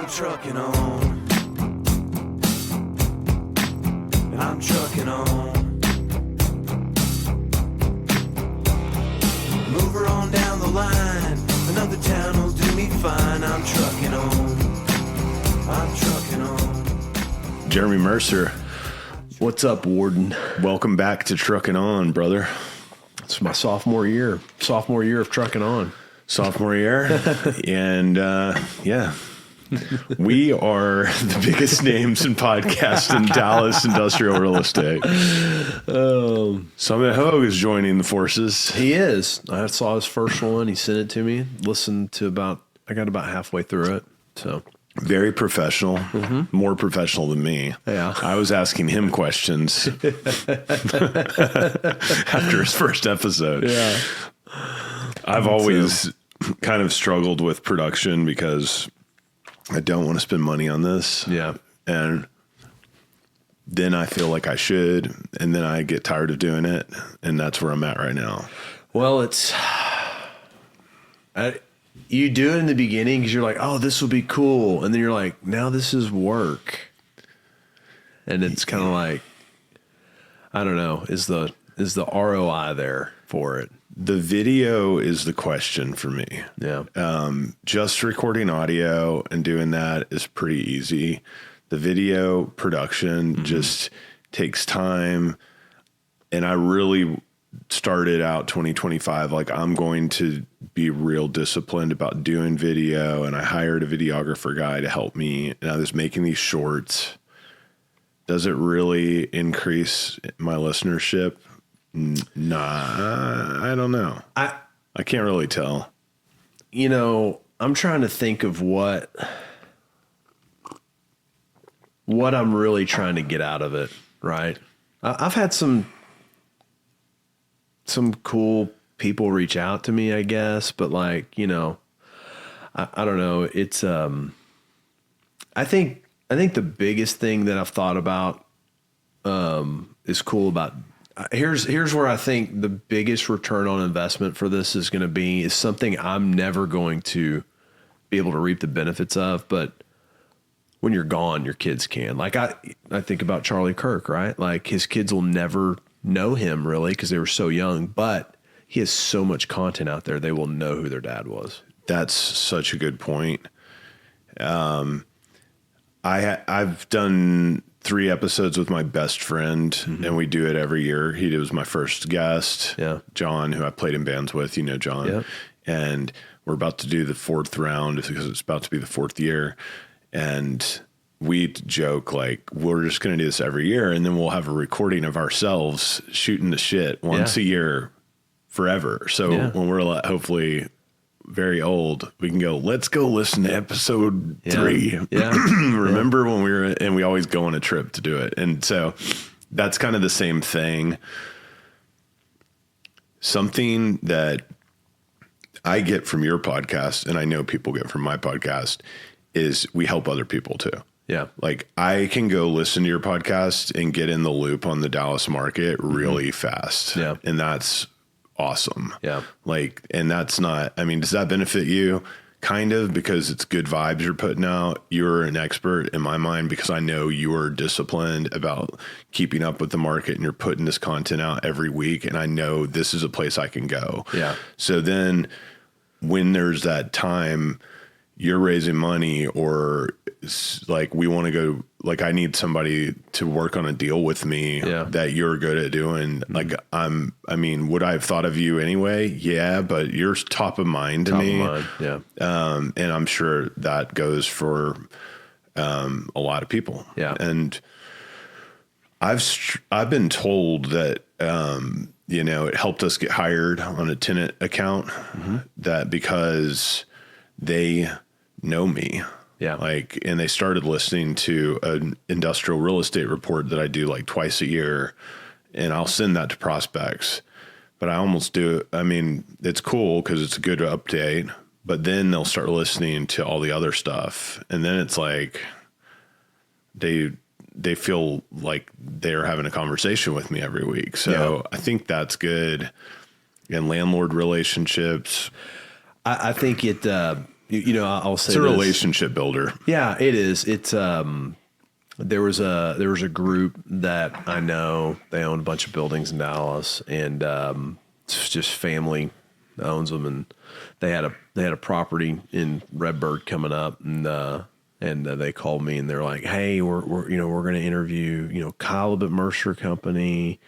I'm trucking on. And I'm trucking on. Move her on down the line. Another town will do me fine. I'm trucking on. I'm trucking on. Jeremy Mercer, What's up, Warden? welcome back to Truckin' On, brother. It's my sophomore year. Sophomore year of trucking on. Sophomore year. And yeah, we are the biggest names in podcast in Dallas industrial real estate. Summit Hogue is joining the forces. He is. I saw his first one. He sent it to me. Listened to I got about halfway through it. So Very professional, more professional than me. Yeah. I was asking him questions after his first episode. yeah, I've always kind of struggled with production because I don't want to spend money on this. yeah. And then I feel like I should, and then I get tired of doing it, and that's where I'm at right now. Well, you do it in the beginning because you're like, oh, this will be cool, and then you're like, now this is work, and it's kind of like, I don't know, is the ROI there for it? The video is the question for me. Yeah, Just recording audio and doing that is pretty easy. The video production just takes time. And I really started out 2025 like I'm going to be real disciplined about doing video. And I hired a videographer guy to help me. And I was making these shorts. Does it really increase my listenership? Nah, I don't know. I can't really tell. you know, I'm trying to think of what I'm really trying to get out of it, right? I've had some cool people reach out to me, I guess, but like, you know, I don't know. It's I think the biggest thing that I've thought about is cool about here's where I think the biggest return on investment for this is going to be is something I'm never going to be able to reap the benefits of, but when you're gone, your kids can. Like I think about Charlie Kirk, right? Like his kids will never know him really because they were so young, but he has so much content out there. They will know who their dad was. That's such a good point. I've done 3 episodes with my best friend, and we do it every year. He was my first guest, Yeah. John, who I played in bands with. You know John. Yeah. And we're about to do the 4th round because it's about to be the 4th year. And we joke like we're just going to do this every year, and then we'll have a recording of ourselves shooting the shit once a year forever. So when we're hopefully very old, we can go, let's go listen to episode 3. Yeah. Remember when we were, and we always go on a trip to do it. And so that's kind of the same thing. Something that I get from your podcast, and I know people get from my podcast, is we help other people too. Yeah. Like I can go listen to your podcast and get in the loop on the Dallas market really fast. Yeah. And that's awesome. Yeah. Like, and that's not, I mean, does that benefit you? Kind of, because it's good vibes you're putting out. You're an expert in my mind because I know you are disciplined about keeping up with the market and you're putting this content out every week. And I know this is a place I can go. Yeah. So then when there's that time, you're raising money or like we want to go, like I need somebody to work on a deal with me that you're good at doing. Like I mean, would I have thought of you anyway? Yeah, but you're top of mind to me. Yeah. And I'm sure that goes for a lot of people. Yeah. And I've been told that, you know, it helped us get hired on a tenant account that because they know me. Yeah. Like, and they started listening to an industrial real estate report that I do like twice a year, and I'll send that to prospects, but I almost do it. I mean, it's cool because it's a good update, but then they'll start listening to all the other stuff. And then it's like, they feel like they're having a conversation with me every week. So I think that's good. And landlord relationships. I think it, I'll say It's a this. relationship builder. Yeah, it is. It's there was a group that I know. They own a bunch of buildings in Dallas, and it's just family owns them, and they had a property in Redbird coming up, and they called me and they're like, "Hey, we're going to interview Kyle at Mercer Company,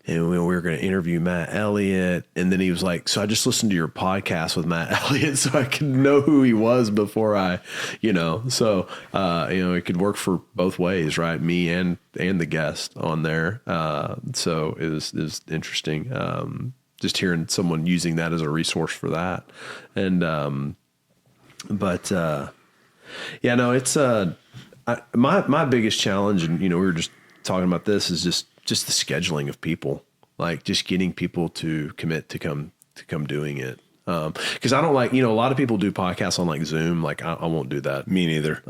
and we're going to interview Matt Elliott." And then he was like, "So I just listened to your podcast with Matt Elliott, so I could know who he was before I, So it could work for both ways, right? Me and the guest on there. So it was interesting. Just hearing someone using that as a resource for that, and yeah, no, it's my biggest challenge, and we were just talking about this, is just the scheduling of people, like just getting people to commit to come doing it. Because I don't like, a lot of people do podcasts on like Zoom. Like I won't do that. Me neither.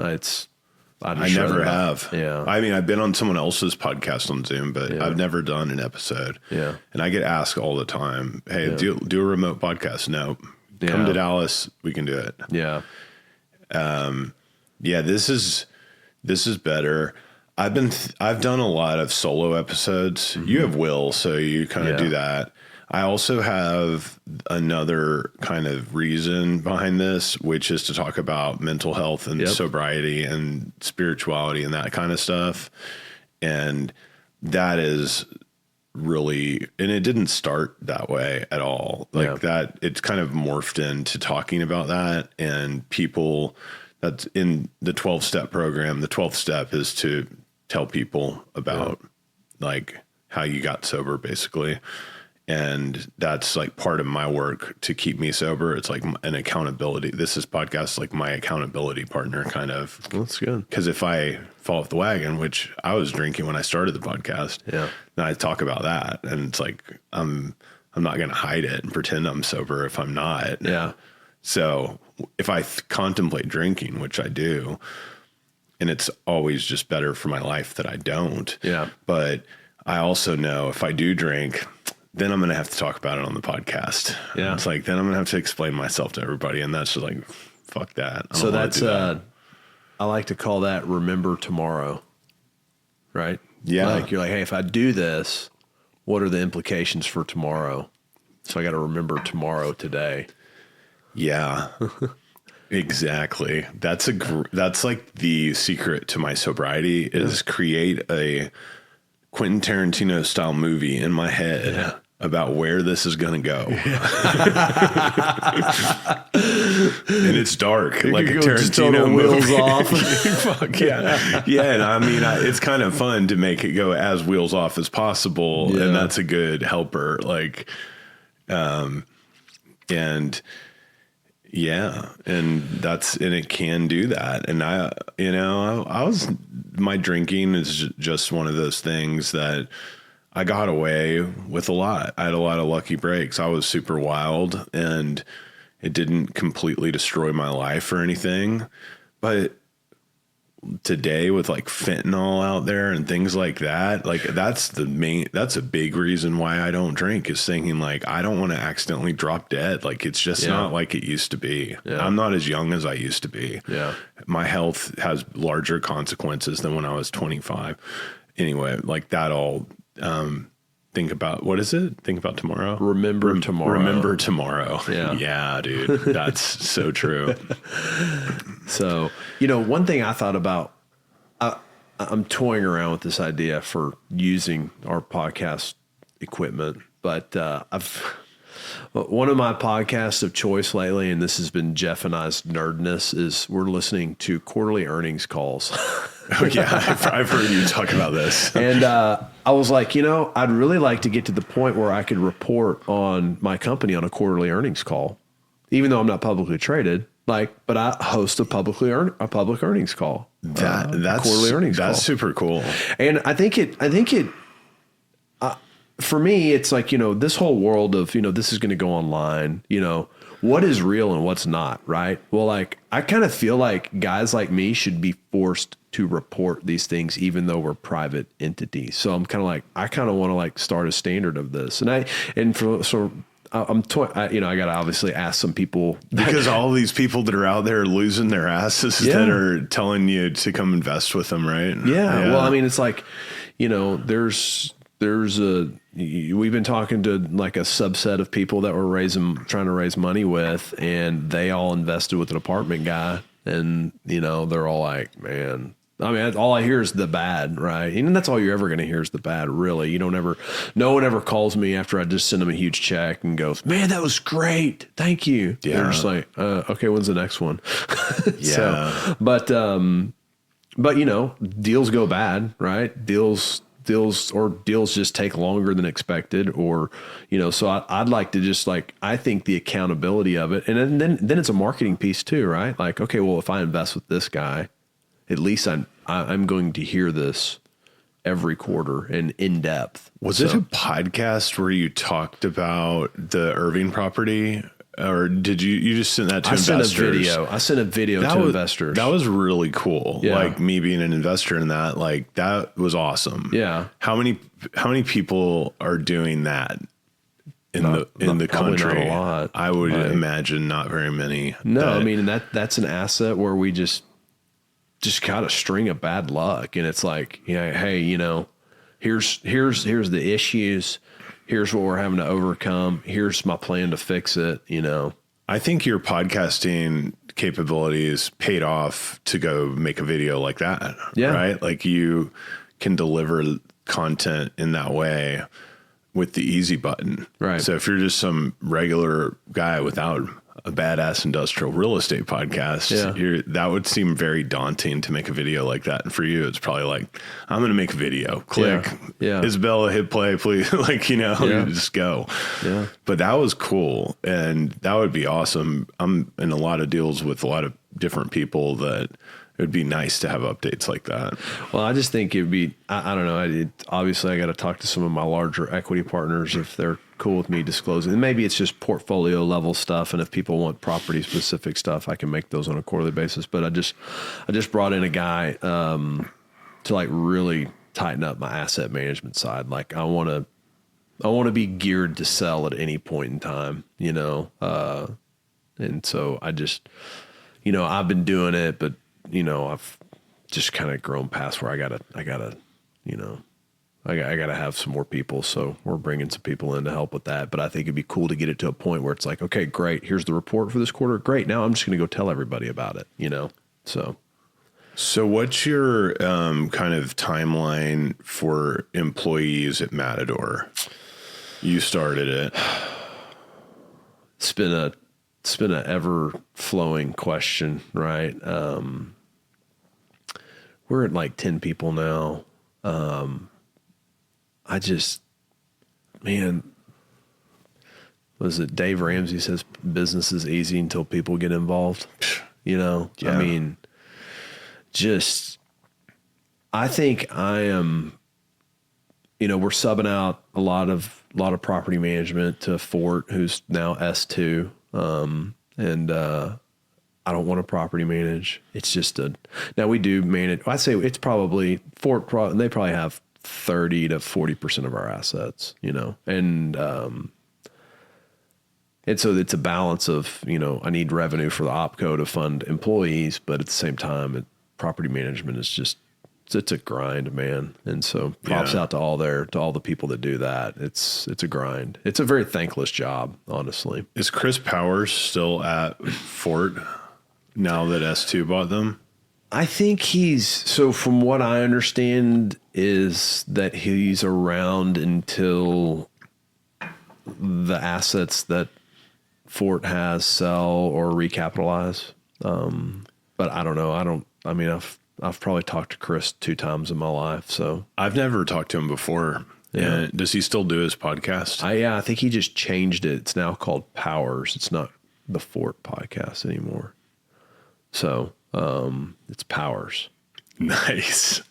I never have. Yeah. I mean, I've been on someone else's podcast on Zoom, but I've never done an episode. Yeah. And I get asked all the time, "Hey, do a remote podcast?" No. Come to Dallas, we can do it. Yeah. Yeah, this is better. I've done a lot of solo episodes. Mm-hmm. You have Will, so you kind of do that. I also have another kind of reason behind this, which is to talk about mental health and sobriety and spirituality and that kind of stuff. And that is really, and it didn't start that way at all. Like that, it's kind of morphed into talking about that, and people that's in the 12-step program. The 12th step is to tell people about like how you got sober, basically. And that's like part of my work to keep me sober. It's like an accountability. This is podcast like my accountability partner, kind of. That's good. Because if I fall off the wagon, which I was drinking when I started the podcast, then I talk about that, and it's like I'm not going to hide it and pretend I'm sober if I'm not. Yeah. So if I contemplate drinking, which I do, and it's always just better for my life that I don't. Yeah. But I also know if I do drink, then I'm going to have to talk about it on the podcast. Yeah. It's like, then I'm going to have to explain myself to everybody. And that's just like, fuck that. So that's, I like to call that remember tomorrow. Right? Yeah. Like you're like, hey, if I do this, what are the implications for tomorrow? So I got to remember tomorrow today. Yeah, exactly. That's like the secret to my sobriety is create a Quentin Tarantino style movie in my head about where this is going to go. And it's dark, like a Tarantino movie. Wheels off. Fuck yeah. Yeah. And I mean, it's kind of fun to make it go as wheels off as possible. Yeah. And that's a good helper. Like, and yeah, and it can do that. And my drinking is just one of those things that I got away with a lot. I had a lot of lucky breaks. I was super wild, and it didn't completely destroy my life or anything. But today, with like fentanyl out there and things like that, like that's a big reason why I don't drink, is thinking like, I don't want to accidentally drop dead. Like it's just not like it used to be. Yeah. I'm not as young as I used to be. Yeah. My health has larger consequences than when I was 25. Anyway, like that all, think about, what is it? Think about tomorrow. Remember tomorrow. Remember tomorrow. Yeah. Yeah, dude. That's so true. So, one thing I thought about, I'm toying around with this idea for using our podcast equipment, but one of my podcasts of choice lately, and this has been Jeff and I's nerdness, is we're listening to quarterly earnings calls. Oh yeah, I've heard you talk about this. And I was like, I'd really like to get to the point where I could report on my company on a quarterly earnings call, even though I'm not publicly traded. But I host a public earnings call. That's quarterly earnings call. That's super cool. And I think it. For me, it's like, this whole world of, this is going to go online, what is real and what's not, right? Well, like, I kind of feel like guys like me should be forced to report these things, even though we're private entities. So I'm kind of like, I kind of want to like start a standard of this. And I got to obviously ask some people because all these people that are out there losing their asses that are telling you to come invest with them, right? Yeah. Well, I mean, it's like, we've been talking to like a subset of people that were trying to raise money with, and they all invested with an apartment guy, and they're all like, man. I mean, all I hear is the bad, right? And that's all you're ever going to hear is the bad, really. No one ever calls me after I just send them a huge check and goes, man, that was great. Thank you. Yeah. They're just like, okay, when's the next one? Yeah. But deals go bad, right? Deals just take longer than expected, or, so I'd like to just I think the accountability of it. And then it's a marketing piece too, right? Like, okay, well, if I invest with this guy, at least I'm going to hear this every quarter and in depth. Was it a podcast where you talked about the Irving property, or did you just send that to investors? I sent a video to investors. That was really cool. Yeah. Like me being an investor in that, that was awesome. Yeah. How many people are doing that in the country? Not a lot. I would imagine not very many. No, I mean, that's an asset where we just got a string of bad luck. And it's like, hey, here's the issues. Here's what we're having to overcome. Here's my plan to fix it. I think your podcasting capabilities paid off to go make a video like that. Yeah. Right. Like you can deliver content in that way with the easy button. Right. So if you're just some regular guy without a badass industrial real estate podcast, that would seem very daunting to make a video like that. And for you, it's probably like, I'm going to make a video. Click. Yeah. Isabella, hit play, please. You just go. Yeah. But that was cool. And that would be awesome. I'm in a lot of deals with a lot of different people that it would be nice to have updates like that. Well, I just think it'd be, I don't know. Obviously I got to talk to some of my larger equity partners if they're cool with me disclosing. And maybe it's just portfolio level stuff. And if people want property specific stuff, I can make those on a quarterly basis. But I just brought in a guy, to really tighten up my asset management side. Like I want to be geared to sell at any point in time, and so I just, I've been doing it, but I've just kind of grown past where I gotta have some more people. So we're bringing some people in to help with that. But I think it'd be cool to get it to a point where it's like, okay, great. Here's the report for this quarter. Great. Now I'm just going to go tell everybody about it, So what's your kind of timeline for employees at Matador? You started it. It's been a ever flowing question, right? We're at like 10 people now. Was it Dave Ramsey says business is easy until people get involved? Yeah. I mean, I think I am, we're subbing out a lot of property management to Fort, who's now S2. And I don't want to property manage. It's just now we do manage. I'd say it's probably Fort, they probably have 30 to 40% of our assets, and so it's a balance of, I need revenue for the OpCo to fund employees, but at the same time, property management is just, it's a grind, man. And so props out to all the people that do that. It's a grind. It's a very thankless job, honestly. Is Chris Powers still at Fort now that S2 bought them? I think so from what I understand is that he's around until the assets that Fort has sell or recapitalize. But I don't know. I've probably talked to Chris 2 times in my life. So I've never talked to him before. Yeah. Does he still do his podcast? I think he just changed it. It's now called Powers. It's not the Fort podcast anymore. So, it's Powers. Nice.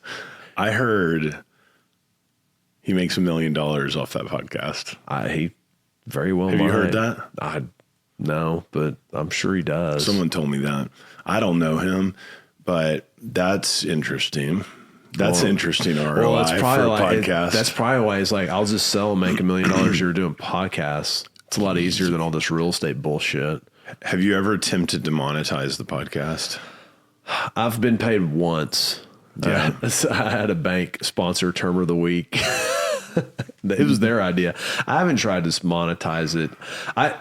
I heard he makes $1 million off that podcast. He very well Have might. You heard that? No, but I'm sure he does. Someone told me that. I don't know him, but that's interesting. That's interesting ROI for a podcast. That's probably why he's like, I'll just sell and make $1 million a year doing podcasts. It's a lot easier than all this real estate bullshit. Have you ever attempted to monetize the podcast? I've been paid once. Yeah. I had a bank sponsor Term of the Week. It was their idea. I haven't tried to monetize it. I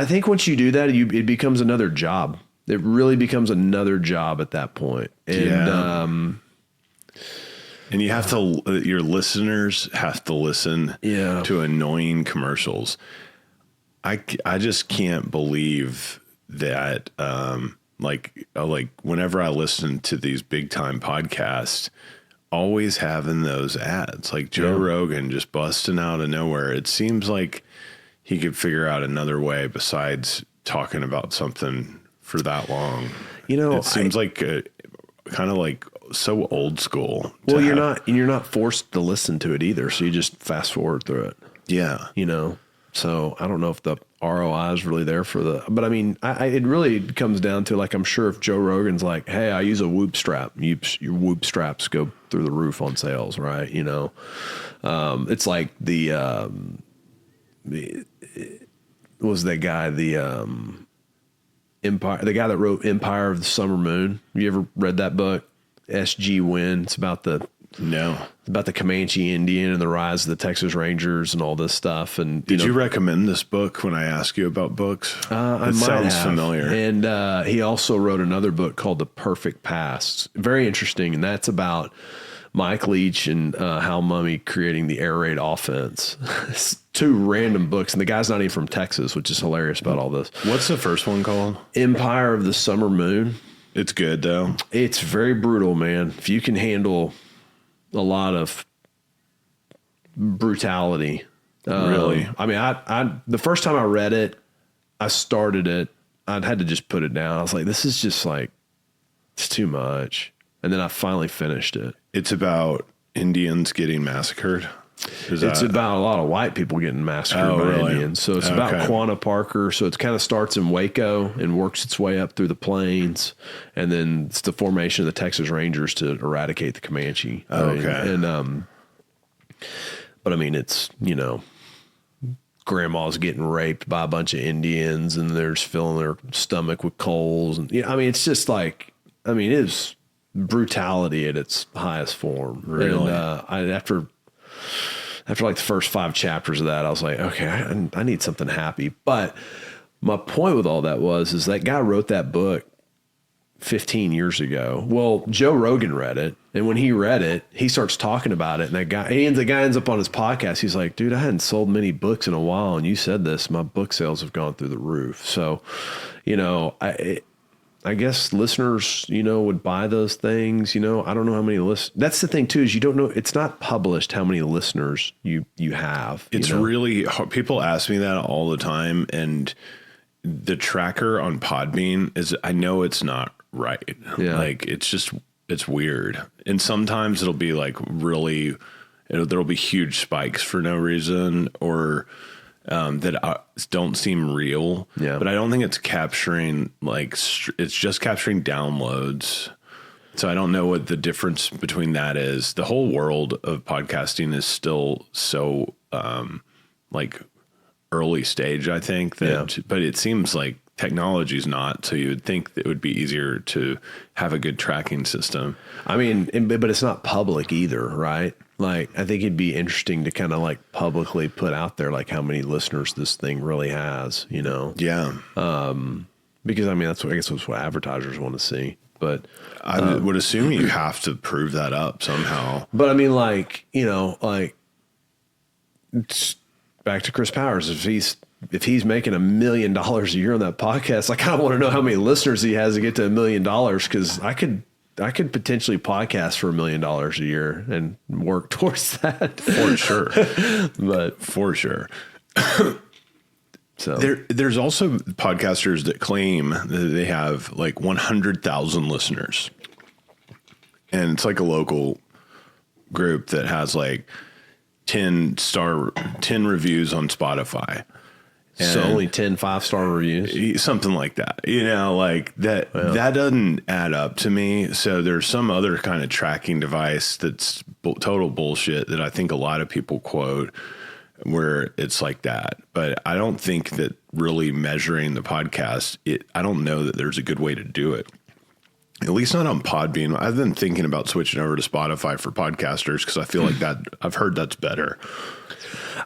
think once you do that, it becomes another job. It really becomes another job at that point. And, and you have to, your listeners have to listen to annoying commercials. I just can't believe that, like whenever I listen to these big time podcasts, always having those ads, like Joe Rogan just busting out of nowhere. It seems like he could figure out another way besides talking about something for that long. It seems like kind of like so old school. Well, you're not forced to listen to it either. So you just fast forward through it. Yeah. So I don't know if the ROI is really there but I mean, it really comes down to, like, I'm sure if Joe Rogan's like, hey, I use a Whoop strap, your Whoop straps go through the roof on sales, right? It's like was that guy, Empire, the guy that wrote Empire of the Summer Moon. Have you ever read that book? S.G. Wynn. It's about the Comanche Indian and the rise of the Texas Rangers and all this stuff. And did you recommend this book when I ask you about books? It sounds familiar. And he also wrote another book called The Perfect Past. Very interesting, and that's about Mike Leach and Hal Mummy creating the air raid offense. It's two random books, and the guy's not even from Texas, which is hilarious about all this. What's the first one called? Empire of the Summer Moon. It's good, though. It's very brutal, man. If you can handle a lot of brutality. Really? I mean, I the first time I read it, I started it, I'd had to just put it down. I was like, this is just like, it's too much. And then I finally finished it. It's about Indians getting massacred. It's about a lot of white people getting massacred by Indians. So it's about Quanah Parker. So it kind of starts in Waco and works its way up through the plains. And then it's the formation of the Texas Rangers to eradicate the Comanche. But I mean, it's, grandma's getting raped by a bunch of Indians and they're just filling their stomach with coals. And I mean, it's just like, it is brutality at its highest form. Really? And after like the first 5 chapters of that, I was like, okay, I need something happy. But my point with all that is that guy wrote that book 15 years ago. Well, Joe Rogan read it. And when he read it, he starts talking about it. And the guy ends up on his podcast. He's like, dude, I hadn't sold many books in a while. And you said this, my book sales have gone through the roof. So, I guess listeners, would buy those things. I don't know how many listeners. That's the thing too, is you don't know. It's not published how many listeners you have. It's really hard. People ask me that all the time. And the tracker on Podbean I know it's not right. Yeah. Like it's weird. And sometimes it'll be like there'll be huge spikes for no reason or that don't seem real. Yeah. But I don't think it's capturing it's just capturing downloads. So I don't know what the difference between that is. The whole world of podcasting is still so early stage, I think but it seems like technology's not. So you would think that it would be easier to have a good tracking system. I mean, but it's not public either, right? Like, I think it'd be interesting to kind of like publicly put out there, like how many listeners this thing really has, Yeah. Because that's what advertisers want to see. But I would assume you have to prove that up somehow. But I mean, back to Chris Powers, if he's making $1 million a year on that podcast, I kind of want to know how many listeners he has to get to $1 million, because I could potentially podcast for $1 million a year and work towards that. For sure. But for sure. So there's also podcasters that claim that they have like 100,000 listeners, and it's like a local group that has like 10 reviews on Spotify. And so only 10 5-star reviews, something like that, that, that doesn't add up to me. So there's some other kind of tracking device that's total bullshit that I think a lot of people quote. where it's like that. But I don't think that really measuring the podcast, I don't know that there's a good way to do it. At least not on Podbean. I've been thinking about switching over to Spotify for podcasters because I feel like that I've heard that's better.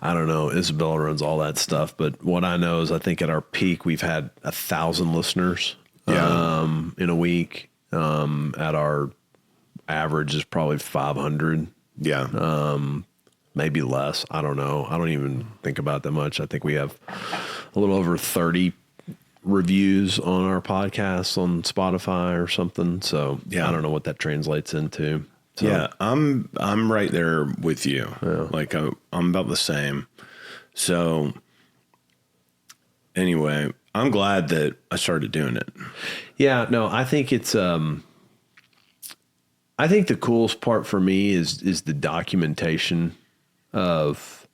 I don't know. Isabella runs all that stuff, but what I know is I think at our peak we've had 1,000 listeners in a week. At our average is probably 500. Yeah. Maybe less. I don't know. I don't even think about that much. I think we have a little over 30 reviews on our podcasts on Spotify or something. So Yeah. I don't know what that translates into. So, Yeah, I'm right there with you. Yeah. Like I'm about the same. So anyway, I'm glad that I started doing it. yeah, no, I think it's, I think the coolest part for me is the documentation of,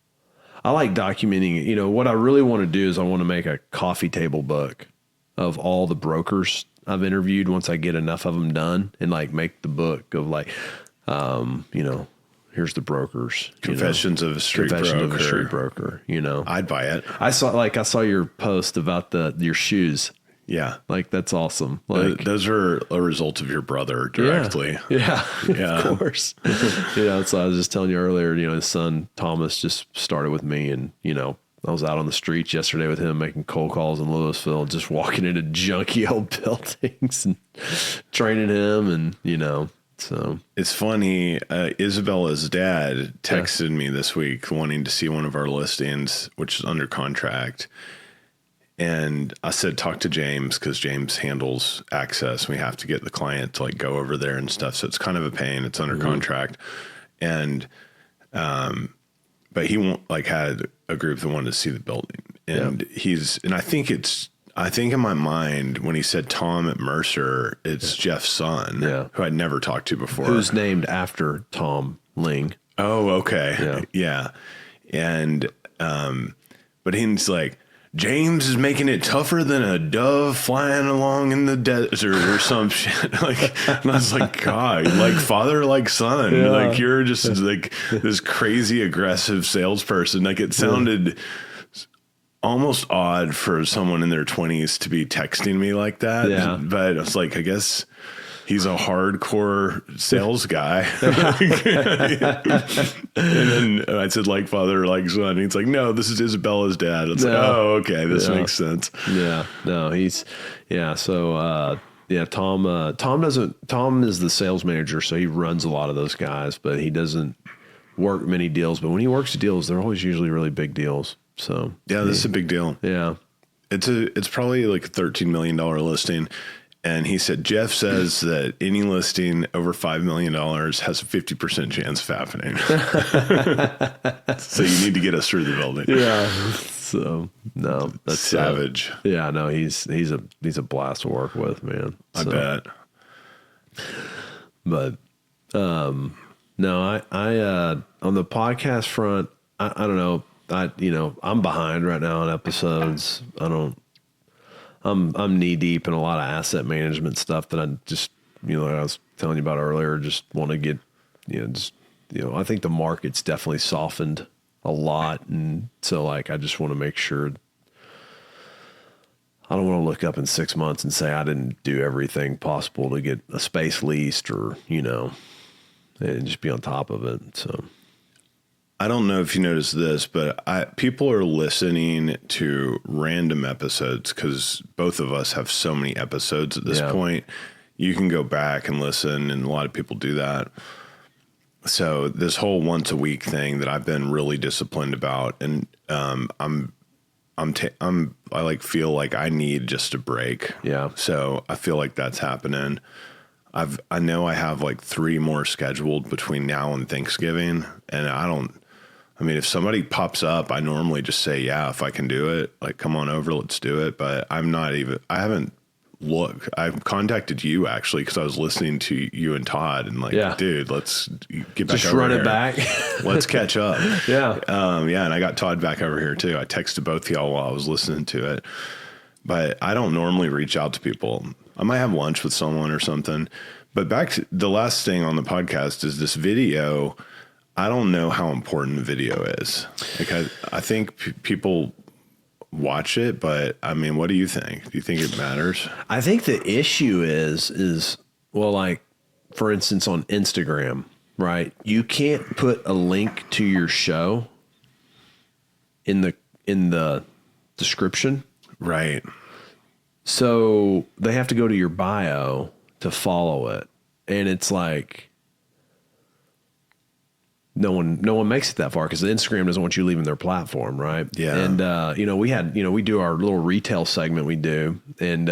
I like documenting, you know, what I really want to do is I want to make a coffee table book of all the brokers I've interviewed once I get enough of them done, and like make the book of like, you know, here's the brokers. Confessions of a Street Broker. You know. I'd buy it. I saw your post about your shoes. Yeah. Like, that's awesome. Like, Those are a result of your brother directly. Yeah. Yeah. Of course. You know, so I was just telling you earlier, you know, his son Thomas just started with me, and, you know, I was out on the streets yesterday with him making cold calls in Louisville, just walking into junky old buildings and training him, and, you know, so. It's funny. Isabella's dad texted me this week wanting to see one of our listings, which is under contract. And I said, talk to James, because James handles access. We have to get the client to like go over there and stuff. So it's kind of a pain. It's under contract. And, but he had a group that wanted to see the building, and I think in my mind, when he said Tom at Mercer, it's Jeff's son, who I'd never talked to before. Who's named after Tom Ling. Oh, okay. Yeah. And, but he's like, James is making it tougher than a dove flying along in the desert or some shit. Like, and I was like, God, like father, like son. Yeah. Like, you're just like this crazy aggressive salesperson. Like, it sounded almost odd for someone in their 20s to be texting me like that. Yeah. But I was like, I guess he's a hardcore sales guy. And then I said, like father, like son. He's like, no, this is Isabella's dad. It's like, oh, okay, this makes sense. Yeah, no, So, Tom is the sales manager, so he runs a lot of those guys, but he doesn't work many deals. But when he works deals, they're always usually really big deals. So yeah, this is a big deal. Yeah, it's probably like a $13 million listing. And he said, Jeff says that any listing over $5 million has a 50% chance of happening. So you need to get us through the building. Yeah. So no, that's savage. Yeah, no, he's a blast to work with, man. I bet. But no, I on the podcast front, I don't know. I'm behind right now on episodes. I'm knee deep in a lot of asset management stuff that I just, like I was telling you about earlier, just want to get, I think the market's definitely softened a lot. And so like, I just want to make sure I don't want to look up in 6 months and say I didn't do everything possible to get a space leased or, and just be on top of it. So I don't know if you noticed this, but people are listening to random episodes because both of us have so many episodes at this point. You can go back and listen, and a lot of people do that. So this whole once a week thing that I've been really disciplined about, and I feel like I need just a break. Yeah. So I feel like that's happening. I know I have like 3 more scheduled between now and Thanksgiving, and if somebody pops up, I normally just say, yeah, if I can do it, like, come on over, let's do it. But I haven't looked. I've contacted you actually, because I was listening to you and Todd, and dude, let's get back just over run here. it back. Let's catch up. Yeah. And I got Todd back over here too. I texted both y'all while I was listening to it, but I don't normally reach out to people. I might have lunch with someone or something. But back to the last thing on the podcast is this video. I don't know how important video is. Like I think people watch it, but I mean, what do you think? Do you think it matters? I think the issue is well, like for instance on Instagram, right? You can't put a link to your show in the description. Right. So they have to go to your bio to follow it. And it's like no one makes it that far because Instagram doesn't want you leaving their platform, right? Yeah. And we do our little retail segment we do, and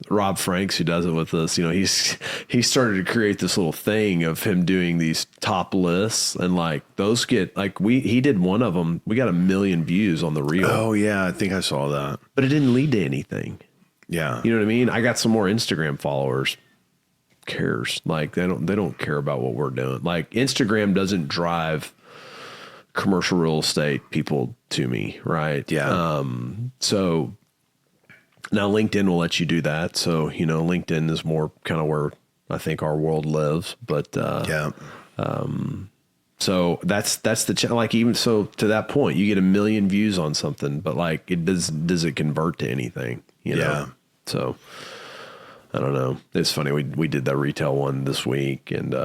Rob Franks, who does it with us, he started to create this little thing of him doing these top lists, and like those get like he did one of them, we got 1 million views on the reel. Oh yeah, I think I saw that. But it didn't lead to anything. Yeah. You know what I mean? I got some more Instagram followers. Cares? Like they don't care about what we're doing. Like Instagram doesn't drive commercial real estate people to me, right? Yeah. So now LinkedIn will let you do that. So, LinkedIn is more kind of where I think our world lives, but, yeah. So that's like, even so to that point, you get 1 million views on something, but like does it convert to anything? Yeah. So I don't know. It's funny. We did that retail one this week, and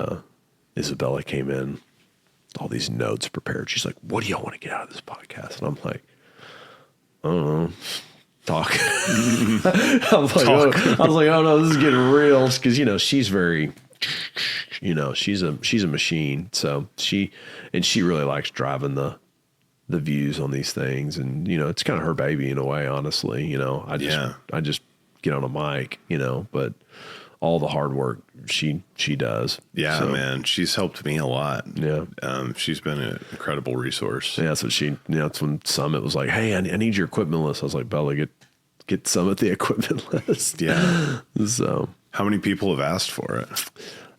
Isabella came in, all these notes prepared. She's like, "What do y'all want to get out of this podcast?" And I'm like, "I don't know, talk." I was like, "Oh no, this is getting real," because she's very, she's a machine. So she really likes driving the views on these things, and it's kind of her baby in a way. Honestly, I just get on a mic, but all the hard work she does. Yeah, so, man, she's helped me a lot. Yeah. She's been an incredible resource. Yeah. So it's when Summit was like, "Hey, I need your equipment list." I was like, "Bella, get Summit the equipment list." Yeah. So how many people have asked for it?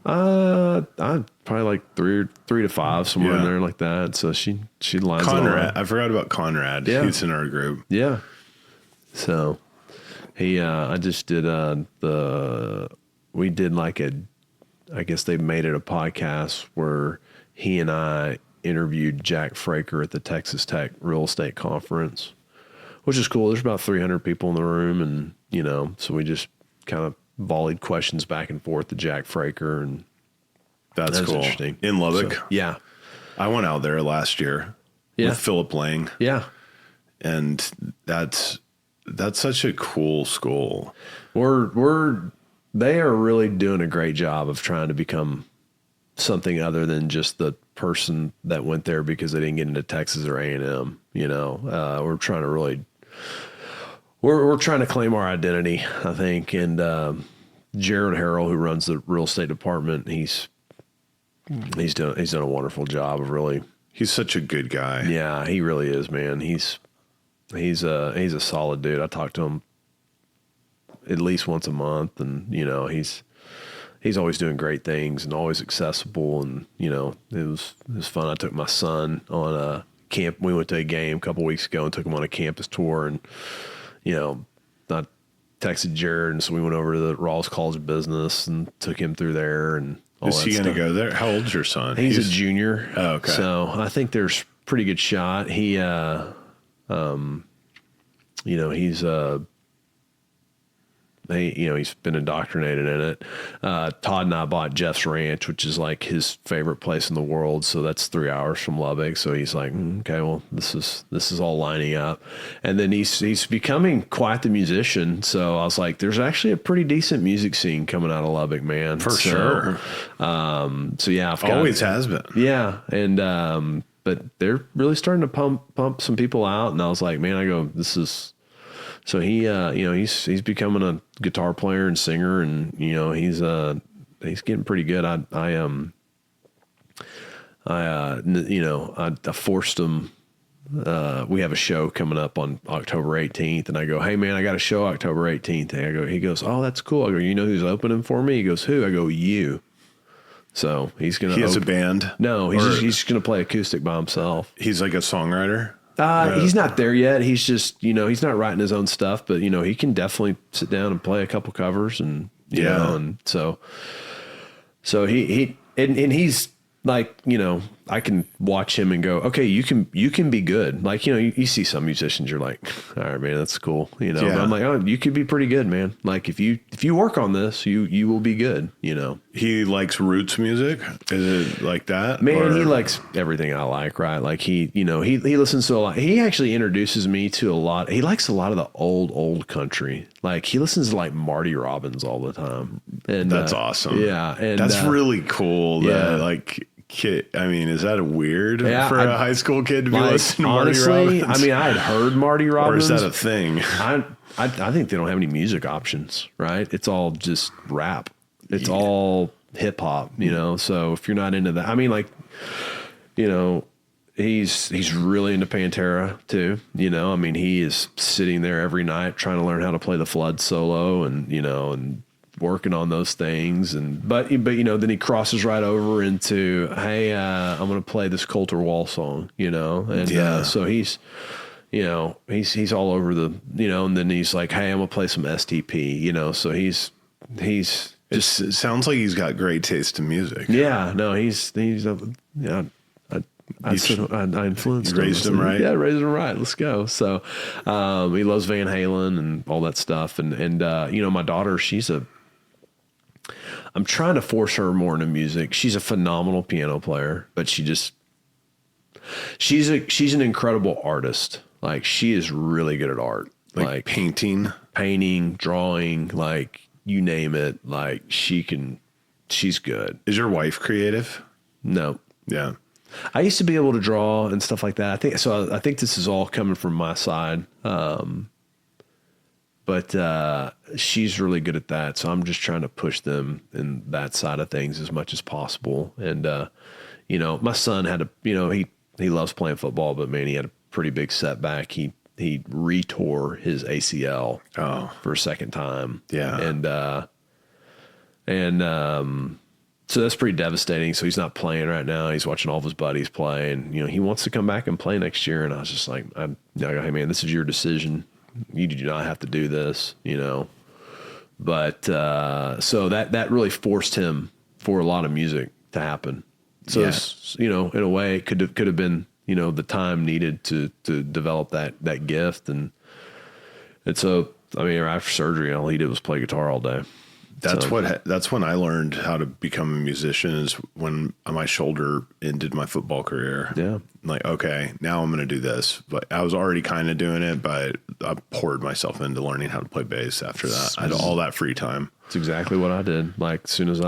I probably like three to five, somewhere in there like that. So she lines Conrad. I forgot about Conrad. Yeah. He's in our group. Yeah. So I just did we did like I guess they made it a podcast where he and I interviewed Jack Fraker at the Texas Tech Real Estate Conference, which is cool. There's about 300 people in the room, and so we just kind of volleyed questions back and forth to Jack Fraker, and that's cool. Interesting. In Lubbock. So, yeah. I went out there last year with Philip Lang. Yeah. And that's such a cool school. They are really doing a great job of trying to become something other than just the person that went there because they didn't get into Texas or A&M. We're trying to really, we're trying to claim our identity, I think. And Jared Harrell, who runs the real estate department, he's done a wonderful job of really. He's such a good guy. Yeah, he really is, man. He's a solid dude. I talk to him at least once a month, and he's always doing great things and always accessible, and it was fun. I took my son on a camp. We went to a game a couple weeks ago and took him on a campus tour, and I texted Jared, and so we went over to the Rawls College of Business and took him through there. And is he going to go there? How old's your son? He's a junior. Oh, okay. So I think there's pretty good shot. He he's been indoctrinated in it. Todd and I bought Jeff's Ranch, which is like his favorite place in the world. So that's 3 hours from Lubbock. So he's like, okay, well, this is all lining up. And then he's becoming quite the musician. So I was like, there's actually a pretty decent music scene coming out of Lubbock, man. For sure. So yeah, always has been. Yeah. And, but they're really starting to pump some people out. And I was like, man, this is, so he, he's becoming a guitar player and singer, and he's getting pretty good. I forced him. We have a show coming up on October 18th, and I go, "Hey man, I got a show October 18th." And he goes, "Oh, that's cool." I go, "You know who's opening for me?" He goes, "Who?" I go, "You." So he has a band. No, he's just gonna play acoustic by himself. He's like a songwriter. He's not there yet. He's just, he's not writing his own stuff, but he can definitely sit down and play a couple covers, and you know, and so he's like, I can watch him and go, okay, you can be good. Like, you see some musicians, you're like, all right, man, that's cool. But I'm like, oh, you could be pretty good, man. Like if you work on this, you will be good. He likes roots music. Is it like that? Man, he likes everything I like, right? Like he listens to a lot. He actually introduces me to a lot. He likes a lot of the old country. Like he listens to like Marty Robbins all the time. And that's awesome. Yeah. And that's really cool. Yeah. Kid, I mean, is that weird for a high school kid to be listening to honestly, Marty Robbins? I mean, I had heard Marty Robbins. Or is that a thing? I think they don't have any music options, right? It's all just rap. It's all hip hop, So if you're not into that, I mean, he's really into Pantera too. I mean, he is sitting there every night trying to learn how to play the Flood solo and working on those things. But then he crosses right over into, hey, I'm going to play this Coulter Wall song, so he's all over and then he's like, hey, I'm going to play some STP, so he's it sounds like he's got great taste in music. Yeah, no, I influenced him. Raised him right. Yeah, raised him right. Let's go. So, he loves Van Halen and all that stuff. And my daughter, I'm trying to force her more into music. She's a phenomenal piano player, but she's an incredible artist. Like she is really good at art, like painting, drawing, like you name it. Like she's good. Is your wife creative? No. Yeah. I used to be able to draw and stuff like that. I think this is all coming from my side. But she's really good at that. So I'm just trying to push them in that side of things as much as possible. And, my son had he loves playing football, but man, he had a pretty big setback. He retore his ACL for a second time. Yeah. So that's pretty devastating. So he's not playing right now. He's watching all of his buddies play and, he wants to come back and play next year. And I was just like, hey man, this is your decision. You do not have to do this, but, so that really forced him for a lot of music to happen. So, in a way it could have been, the time needed to develop that gift. And so, I mean, after surgery, all he did was play guitar all day. That's when I learned how to become a musician is when my shoulder ended my football career. Yeah. Like, okay, now I'm going to do this. But I was already kind of doing it, but I poured myself into learning how to play bass after that. I had all that free time. It's exactly what I did. Like as soon as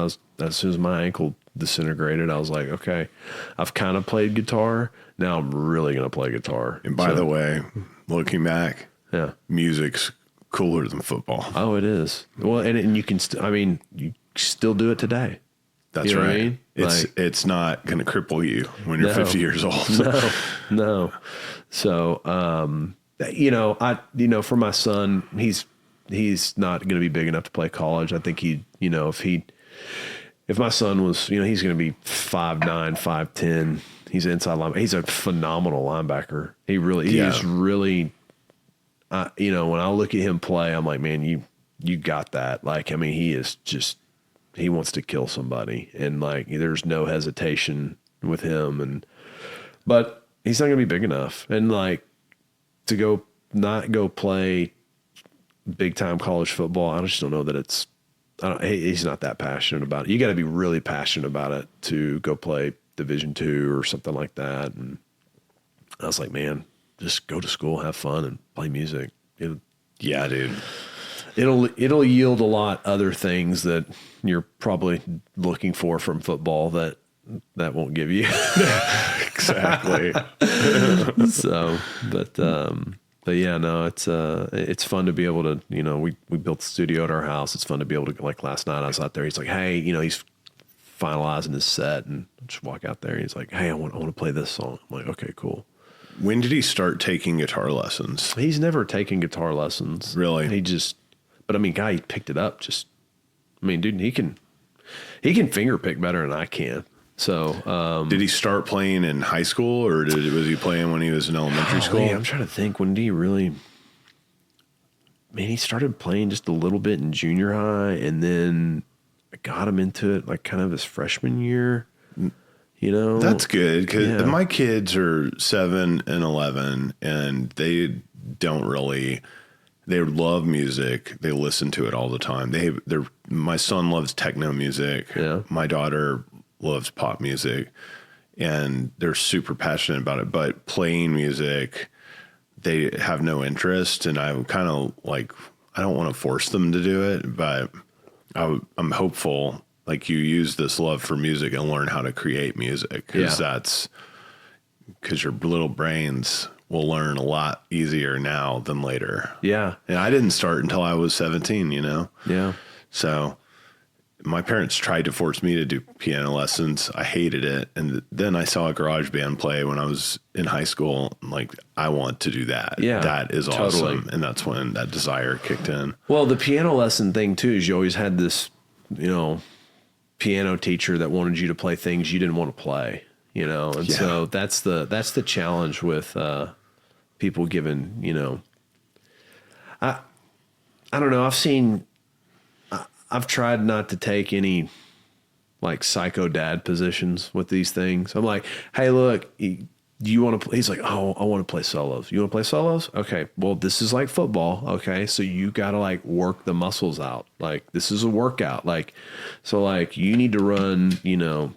my ankle disintegrated, I was like, okay, I've kind of played guitar. Now I'm really going to play guitar. And by the way, looking back, music's cooler than football. Oh, it is. Well, and you can you still do it today. That's right. I mean? It's not going to cripple you when you're 50 years old. No. So, for my son, he's not going to be big enough to play college. I think if my son was, he's going to be 5'9", 5'10". He's an inside linebacker. He's a phenomenal linebacker. He is really, when I look at him play, I'm like, man, you got that. Like, I mean, he wants to kill somebody and like, there's no hesitation with him. But he's not gonna be big enough. And like to not go play big time college football. I just don't know that he's not that passionate about it. You got to be really passionate about it to go play Division II or something like that. And I was like, man, just go to school, have fun, and play music. Yeah, dude. It'll yield a lot other things that you're probably looking for from football that won't give you. Exactly. So, but yeah, no, it's fun to be able to, we built the studio at our house. It's fun to be able to, like last night I was out there. He's like, hey, he's finalizing his set and just walk out there. And he's like, hey, I want to play this song. I'm like, okay, cool. When did he start taking guitar lessons? He's never taken guitar lessons. Really? But I mean, he picked it up. Dude, he can finger pick better than I can. So, did he start playing in high school or was he playing when he was in elementary school? Man, I'm trying to think. When did he really, he started playing just a little bit in junior high and then I got him into it like kind of his freshman year. you know. That's good because Yeah. my kids are 7 and 11, and they don't really. They love music. They listen to it all the time. My son loves techno music. Yeah. My daughter loves pop music, and they're super passionate about it. But playing music, they have no interest, and I'm kind of like, I don't want to force them to do it, but I'm hopeful. Like, you use this love for music and learn how to create music, because your little brains will learn a lot easier now than later. Yeah. And I didn't start until I was 17, you know? Yeah. So my parents tried to force me to do piano lessons. I hated it. And then I saw a garage band play when I was in high school. Like, I want to do that. Yeah, That is totally. awesome. And that's when that desire kicked in. Well, the piano lesson thing too is you always had this, you know, piano teacher that wanted you to play things you didn't want to play, you know? And so that's the challenge with, people given, you know, I don't know. I've tried not to take any like psycho dad positions with these things. I'm like, hey, look, do you want to play? He's like, oh, I want to play solos. You want to play solos? Okay. Well, this is like football. Okay. So you got to like work the muscles out. Like, this is a workout. Like, so like you need to run, you know,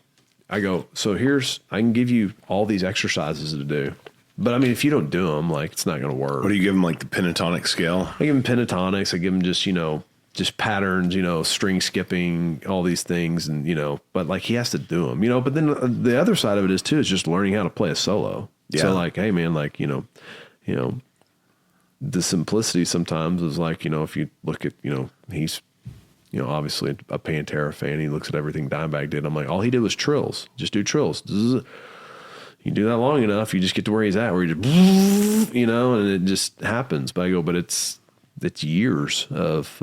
I go, so I can give you all these exercises to do. But I mean, if you don't do them, like, it's not going to work. What do you give them, like the pentatonic scale? I give him pentatonics. I give him just, you know, just patterns, you know, string skipping, all these things. And, you know, but like he has to do them, you know, but then the other side of it is too, is just learning how to play a solo. Yeah. So like, hey man, like, you know, the simplicity sometimes is like, you know, if you look at, you know, he's, you know, obviously a Pantera fan. He looks at everything Dimebag did. I'm like, all he did was trills. Just do trills. You do that long enough, you just get to where he's at, where you just, you know, and it just happens. But I go, but it's years of,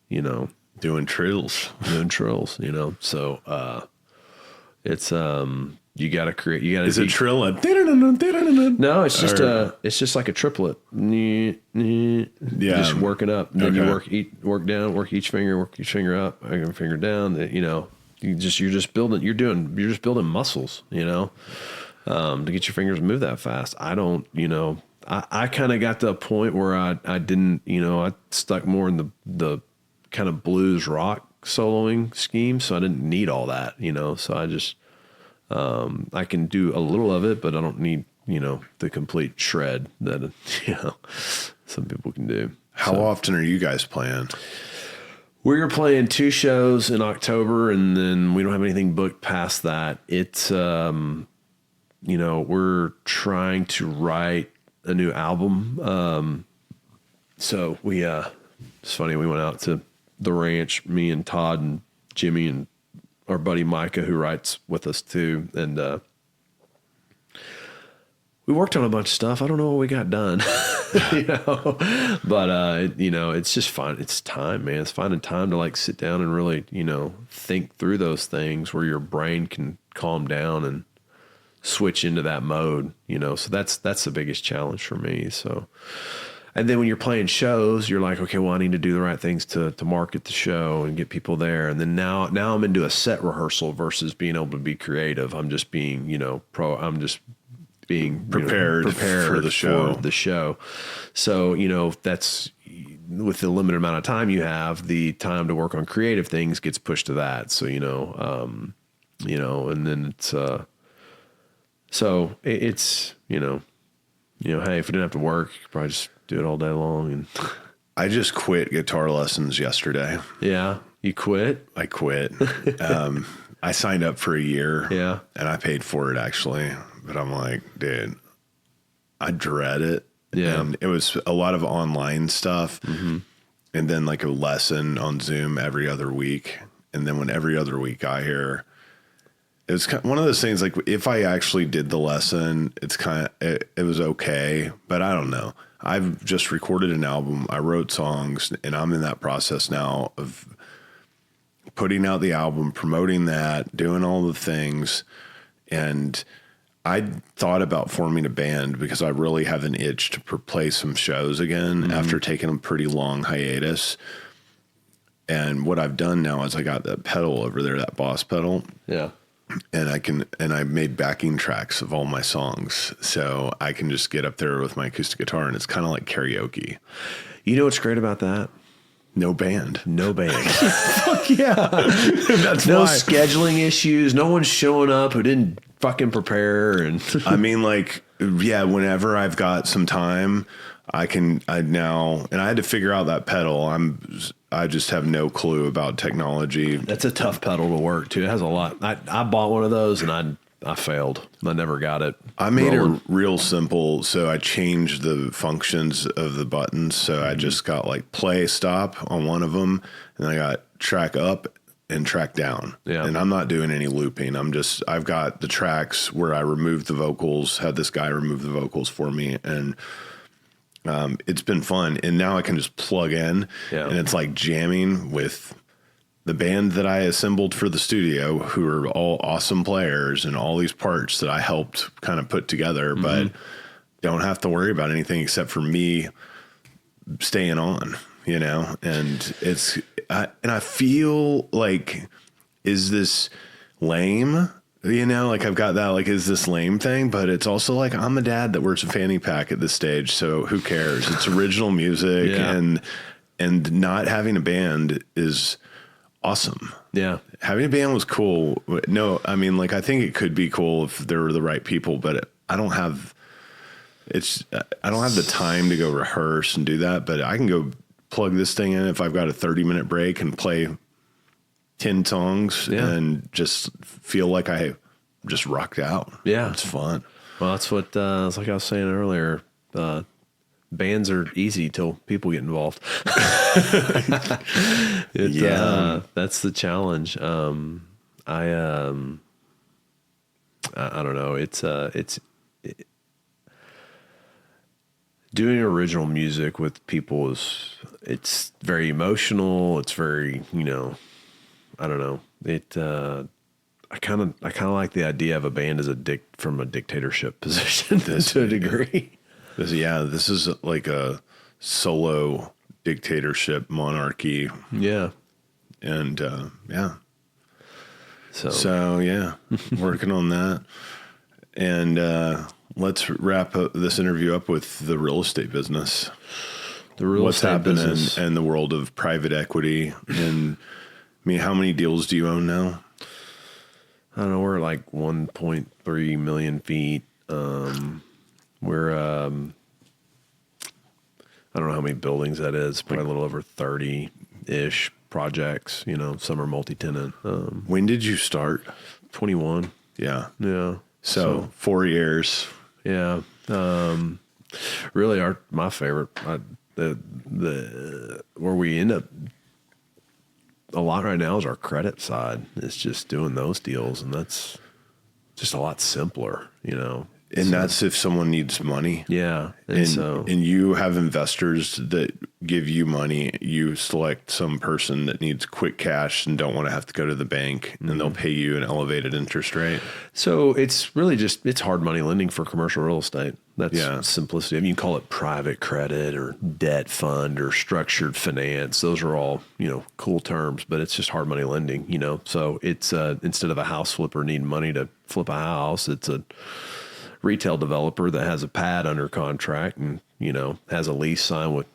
you know, Doing trills. you know. So it's you got to create. You got to. Is it trill? No, it's just like a triplet. Yeah, just working up. And then you work down, work each finger up, finger down. You know, you're just building muscles. You know. To get your fingers to move that fast. I don't, you know, I kind of got to a point where I didn't, you know, I stuck more in the kind of blues rock soloing scheme. So I didn't need all that, you know, so I just, I can do a little of it, but I don't need, you know, the complete shred that, you know, some people can do. How often are you guys playing? We're playing 2 shows in October, and then we don't have anything booked past that. It's, you know, we're trying to write a new album. So it's funny. We went out to the ranch, me and Todd and Jimmy and our buddy Micah, who writes with us too. And, we worked on a bunch of stuff. I don't know what we got done, you know, but, you know, it's just fun. It's time, man. It's finding time to like sit down and really, you know, think through those things where your brain can calm down and switch into that mode, you know. So that's the biggest challenge for me. So, and then when you're playing shows, you're like, okay, well, I need to do the right things to market the show and get people there. And then now I'm into a set rehearsal versus being able to be creative. I'm just being, you know, I'm just being prepared for the show. So, you know, that's with the limited amount of time you have, the time to work on creative things gets pushed to that. So, you know, and then it's, so it's, you know, hey, if we didn't have to work, you could probably just do it all day long. And I just quit guitar lessons yesterday. Yeah. You quit? I quit. I signed up for a year. Yeah. And I paid for it actually. But I'm like, dude, I dread it. Yeah. And it was a lot of online stuff. Mm-hmm. And then like a lesson on Zoom every other week. And then when every other week I hear, it was kind of one of those things, like if I actually did the lesson, it's kind of, it was okay, but I don't know. I've just recorded an album. I wrote songs, and I'm in that process now of putting out the album, promoting that, doing all the things. And I thought about forming a band because I really have an itch to play some shows again after taking a pretty long hiatus. And what I've done now is I got that pedal over there, that Boss pedal. Yeah. and I made backing tracks of all my songs. So I can just get up there with my acoustic guitar and it's kind of like karaoke. You know what's great about that? No band. No band. Fuck yeah. That's No why. scheduling issues. No one's showing up who didn't fucking prepare. And I mean, like, yeah, whenever I've got some time, I had to figure out that pedal. I just have no clue about technology. that's a tough pedal to work too. It has a lot. I bought one of those and I failed. I never got it. I made rolling. it real simple, so I changed the functions of the buttons. So I just got like play, stop on one of them, and I got track up and track down. Yeah. And I'm not doing any looping. I've got the tracks where I removed the vocals, had this guy remove the vocals for me, and it's been fun. And now I can just plug in, and it's like jamming with the band that I assembled for the studio, who are all awesome players and all these parts that I helped kind of put together, but don't have to worry about anything except for me staying on, and I feel like, is this lame? Like I've got that, like, is this lame thing? But it's also like, I'm a dad that wears a fanny pack at this stage. So who cares? It's original music and not having a band is awesome. Yeah. Having a band was cool. No, I mean, like, I think it could be cool if there were the right people, but I don't have the time to go rehearse and do that, but I can go plug this thing in if I've got a 30-minute break and play 10 songs and just feel like I just rocked out. Yeah. It's fun. Well, that's what, it's like I was saying earlier, bands are easy till people get involved. That's the challenge. I don't know. It's doing original music with people it's very emotional. It's very, I don't know. I kind of like the idea of a band as from a dictatorship position to a degree. This is like a solo dictatorship monarchy. Yeah. And So working on that. And let's wrap this interview up with the real estate business. What's happening in the world of private equity. And I mean, how many deals do you own now? I don't know. We're like 1.3 million feet. We're, I don't know how many buildings that is, probably a little over 30-ish projects, some are multi-tenant. When did you start? 21. Yeah. Yeah. So 4 years. Yeah. Really my favorite, the where we end up a lot right now is our credit side. It's just doing those deals, and that's just a lot simpler, And that's if someone needs money. Yeah. And you have investors that give you money. You select some person that needs quick cash and don't want to have to go to the bank, and they'll pay you an elevated interest rate. So it's really it's hard money lending for commercial real estate. That's simplicity. I mean, you can call it private credit or debt fund or structured finance. Those are all, cool terms, but it's just hard money lending, So it's instead of a house flipper needing money to flip a house, it's a retail developer that has a pad under contract and, has a lease signed with,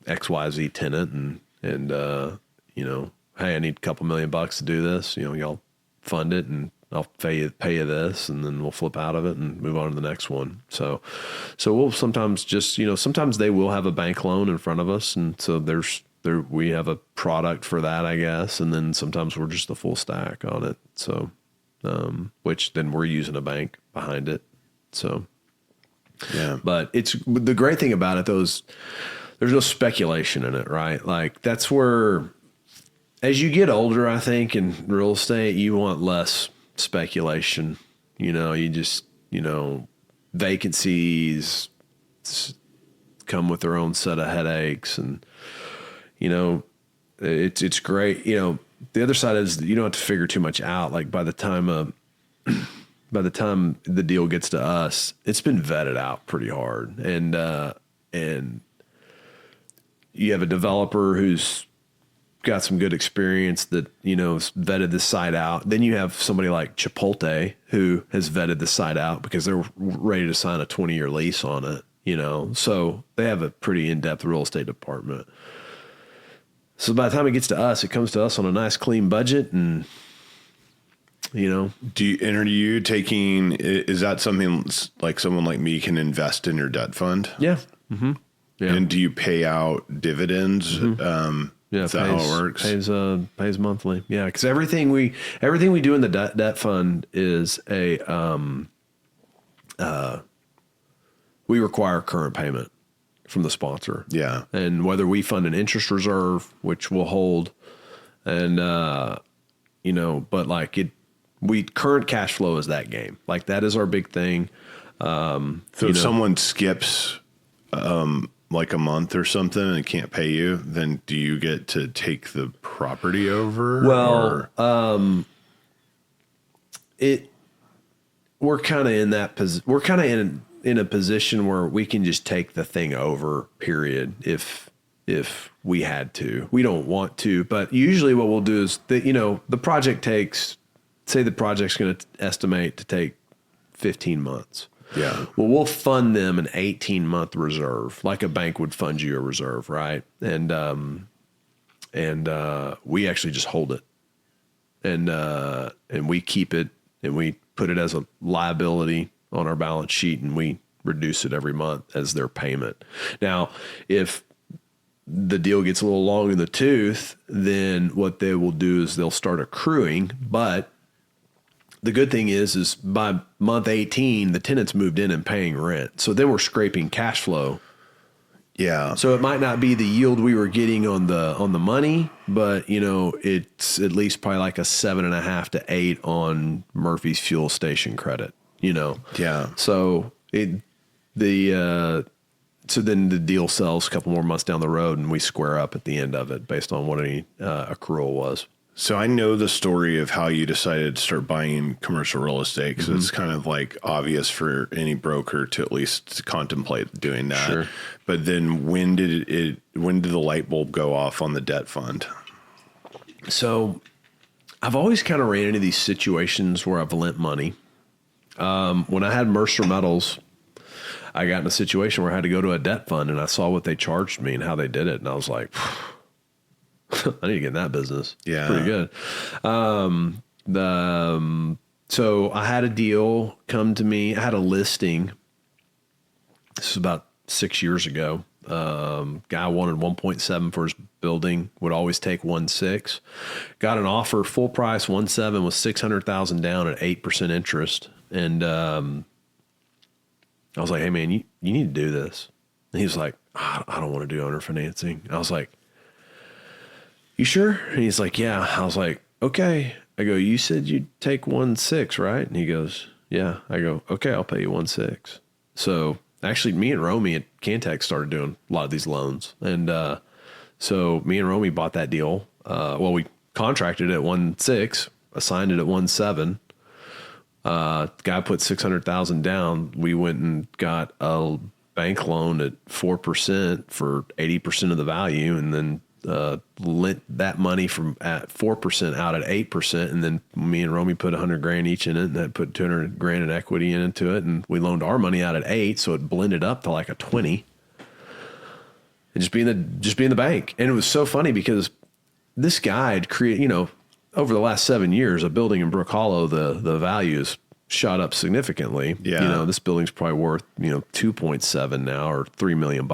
XYZ tenant and hey, I need a couple $1,000,000 to do this. Y'all fund it and I'll pay you this, and then we'll flip out of it and move on to the next one. So we'll sometimes just, sometimes they will have a bank loan in front of us. And so we have a product for that, I guess. And then sometimes we're just the full stack on it. So, which then we're using a bank behind it. So, yeah, but it's the great thing about it, there's no speculation in it, right? Like that's where, as you get older, I think in real estate, you want less speculation. You just, vacancies come with their own set of headaches, and, it's great. The other side is you don't have to figure too much out. Like by the time the deal gets to us, it's been vetted out pretty hard. And you have a developer who's got some good experience that, vetted the site out. Then you have somebody like Chipotle who has vetted the site out because they're ready to sign a 20-year lease on it, So they have a pretty in-depth real estate department. So by the time it gets to us, it comes to us on a nice clean budget and, Are you taking, is that something like someone like me can invest in your debt fund? Yeah. Mm-hmm. Yeah. And do you pay out dividends? Mm-hmm. Is that how it works? Pays monthly. Yeah. Cause everything we do in the debt fund is we require current payment from the sponsor. Yeah. And whether we fund an interest reserve, which we'll hold and, but like current cash flow is that game. Like that is our big thing. So if someone skips, like a month or something and can't pay you, then do you get to take the property over? Well, we're kind of in that we're kind of in a position where we can just take the thing over, period. If we had to, we don't want to, but usually what we'll do is that, the project takes, say the project's going to estimate to take 15 months. Yeah. Well, we'll fund them an 18-month reserve, like a bank would fund you a reserve, right? And we actually just hold it, and we keep it, and we put it as a liability on our balance sheet, and we reduce it every month as their payment. Now, if the deal gets a little long in the tooth, then what they will do is they'll start accruing, but the good thing is by month 18, the tenant's moved in and paying rent. So then we're scraping cash flow. Yeah. So it might not be the yield we were getting on the money, but it's at least probably like a 7.5 to 8 on Murphy's fuel station credit, Yeah. So so then the deal sells a couple more months down the road and we square up at the end of it based on what any accrual was. So I know the story of how you decided to start buying commercial real estate because it's kind of like obvious for any broker to at least contemplate doing that. Sure. But then when did the light bulb go off on the debt fund? So I've always kind of ran into these situations where I've lent money. When I had Mercer Metals, I got in a situation where I had to go to a debt fund and I saw what they charged me and how they did it. And I was like, I need to get in that business. Yeah. Pretty good. So I had a deal come to me. I had a listing. This is about 6 years ago. Guy wanted 1.7 for his building, would always take 1.6. Got an offer, full price, 1.7 with 600,000 down at 8% interest. And I was like, hey man, you need to do this. And he was like, I don't want to do owner financing. I was like, you sure? And he's like, yeah. I was like, okay. I go, you said you'd take 1.6, right? And he goes, yeah. I go, okay, I'll pay you 1.6. So actually me and Romy at Cantex started doing a lot of these loans. And so me and Romy bought that deal. We contracted it at 1.6, assigned it at 1.7. Guy put 600,000 down. We went and got a bank loan at 4% for 80% of the value, and then lent that money from at 4% out at 8%. And then me and Romy put $100,000 each in it, and that put $200,000 in equity into it. And we loaned our money out at 8. So it blended up to like a 20 and just be in the bank. And it was so funny because this guy had created, over the last 7 years, a building in Brook Hollow, the values shot up significantly. Yeah. This building's probably worth, 2.7 now or $3 million.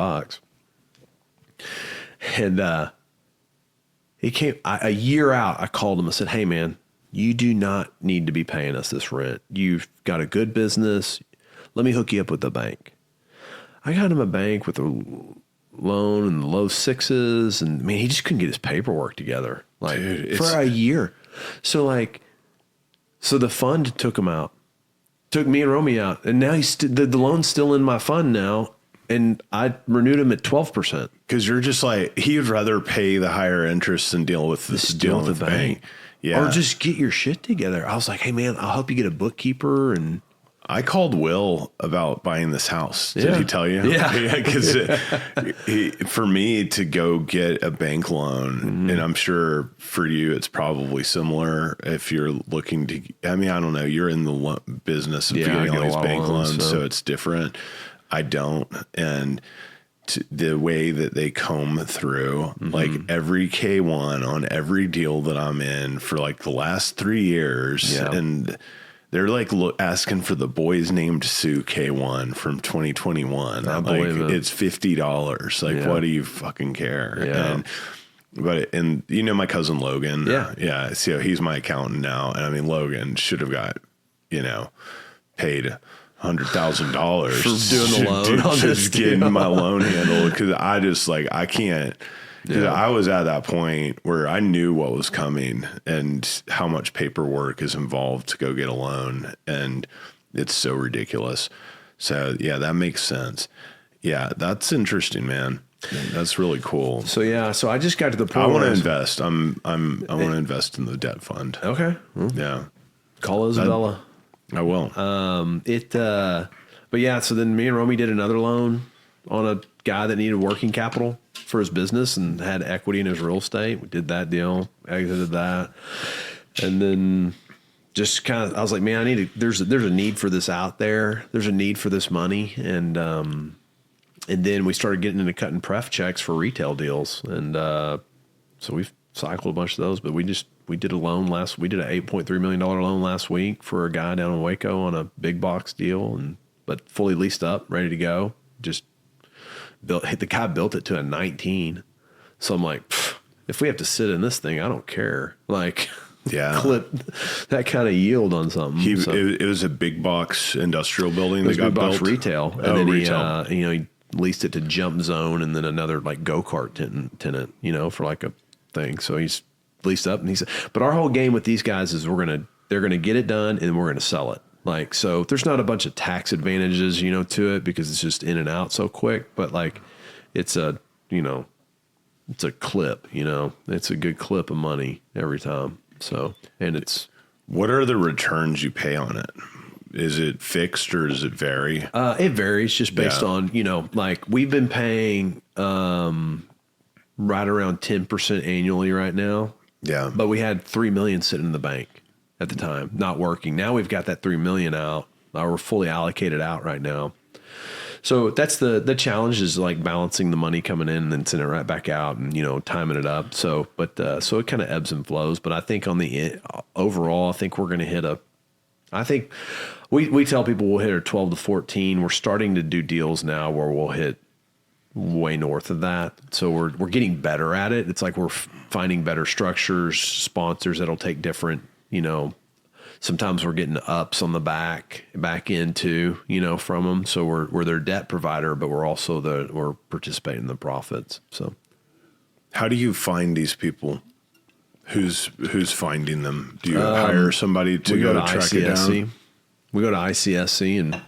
And, he came a year out. I called him and said, hey man, you do not need to be paying us this rent. You've got a good business. Let me hook you up with the bank. I got him a bank with a loan in the low 6s. And man, he just couldn't get his paperwork together for a year. So the fund took him out, took me and Romy out. And now the loan's still in my fund now. And I renewed him at 12%. Because you're just like, he would rather pay the higher interest than deal with the bank. Yeah. Or just get your shit together. I was like, hey man, I'll help you get a bookkeeper. And I called Will about buying this house. Did Yeah. he tell you? Yeah. Because for me to go get a bank loan, and I'm sure for you, it's probably similar if you're looking to, I mean, I don't know, you're in the business of Yeah, I getting get all a these lot of bank loans, loans, so. so it's different. I don't. And the way that they comb through like every K1 on every deal that I'm in for like the last 3 years. Yeah. And they're like asking for the Boys Named Sue K1 from 2021. I Like believe it. it's $50. Like, Yeah. what do you fucking care? Yeah. And you know, my cousin Logan. Yeah. Yeah. So he's my accountant now. And I mean, Logan should have got, paid $100,000 For doing the loan on this getting deal. my loan handled. Cause I just like, I can't, because I was at that point where I knew what was coming and how much paperwork is involved to go get a loan. And it's so ridiculous. So yeah, that makes sense. Yeah. That's interesting, man. That's really cool. So yeah, so I just got to the point. I want to where invest. I want to invest in the debt fund. Okay. Well, Yeah, call Isabella. I will. But yeah, so then me and Romy did another loan on a guy that needed working capital for his business and had equity in his real estate. We did that deal, exited that. And then just kind of, I was like, man, there's a need for this out there. There's a need for this money. And then we started getting into cutting pref checks for retail deals. And, so we've cycled a bunch of those, but we did a loan we did an $8.3 million loan last week for a guy down in Waco on a big box deal but fully leased up, ready to go. Just the guy built it to a 19. So I'm like, if we have to sit in this thing, I don't care. Like, Yeah. clip that kind of yield on something. It was a big box industrial building It was that got big box built. retail. And Oh, then retail. he leased it to Jump Zone and then another like go-kart tenant, for like a thing. So he's leased up and but our whole game with these guys is they're going to get it done and we're going to sell it. Like, so there's not a bunch of tax advantages, to it because it's just in and out so quick, but like it's a clip, it's a good clip of money every time. So, and it's, What are the returns you pay on it? Is it fixed or does it vary? it varies just based Yeah. on, like we've been paying, right around 10% annually right now. Yeah. But we had $3 million sitting in the bank at the time, not working. Now we've got that $3 million out. We're fully allocated out right now. So that's the challenge is like balancing the money coming in and then sending it right back out and, timing it up. So, so it kind of ebbs and flows. But I think on the overall, I think we're going to hit I think we tell people we'll hit a 12 to 14. We're starting to do deals now where we'll hit way north of that. So we're getting better at it. It's like we're finding better structures, sponsors that'll take different, sometimes we're getting ups on the back end too, from them. So we're their debt provider, but we're also we're participating in the profits. So How do you find these people? Who's finding them? Do you hire somebody to we go go to track it ICSC. down? We go to ICSC and